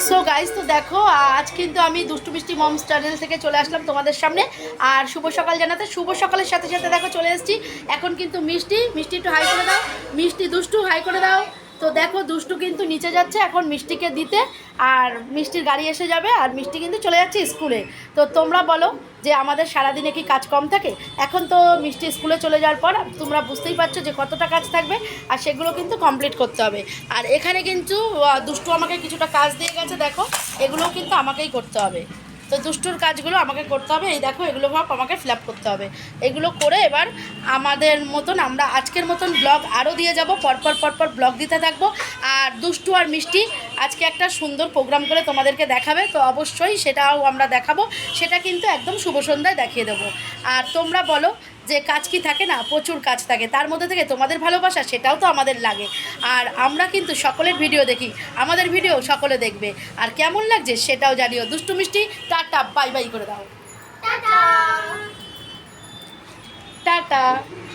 So guys, তো দেখো আজ কিন্তু আমি দুষ্টু মিষ্টি মমস চ্যানেল থেকে চলে আসলাম তোমাদের সামনে। আর শুভ সকাল জানাতে, শুভ সকালের সাথে সাথে দেখো চলে এসেছি। এখন কিন্তু মিষ্টি মিষ্টি একটু হাই করে দাও, মিষ্টি দুষ্টু হাই করে দাও। তো দেখো দুষ্টু কিন্তু নিচে যাচ্ছে এখন মিষ্টিকে দিতে, আর মিষ্টির গাড়ি এসে যাবে আর মিষ্টি কিন্তু চলে যাচ্ছে স্কুলে। তো তোমরা বলো যে আমাদের সারাদিনে কি কাজ কম থাকে? এখন তো মিষ্টি স্কুলে চলে যাওয়ার পর তোমরা বুঝতেই পারছো যে কতটা কাজ থাকবে, আর সেগুলো কিন্তু কমপ্লিট করতে হবে। আর এখানে কিন্তু দুষ্টু আমাকে কিছুটা কাজ দিয়ে গেছে, দেখো এগুলোও কিন্তু আমাকেই করতে হবে। তো দুষ্টুর কাজগুলো আমাকে করতে হবে, এই দেখো এগুলো ভাব আমাকে ফিল আপ করতে হবে। এগুলো করে এবার আমাদের মতন আমরা আজকের মতন ব্লগ আরও দিয়ে যাব, পরপর পরপর ব্লগ দিতে থাকবো। আর দুষ্টু আর মিষ্টি আজকে একটা সুন্দর প্রোগ্রাম করে তোমাদেরকে দেখাবে, তো অবশ্যই সেটাও আমরা দেখাবো। সেটা কিন্তু একদম শুভ সন্ধ্যায় দেখিয়ে দেবো। আর তোমরা বলো যে কাজ কি থাকে না, প্রচুর কাজ থাকে, তার মধ্যে থেকে তোমাদের ভালোবাসা সেটাও তো আমাদের লাগে। আর আমরা কিন্তু সকলের ভিডিও দেখি, আমাদের ভিডিও সকলে দেখবে, আর কেমন লাগছে সেটাও জানিও। দুষ্টু মিষ্টি টাটা বাই বাই করে দাও। Tata tata.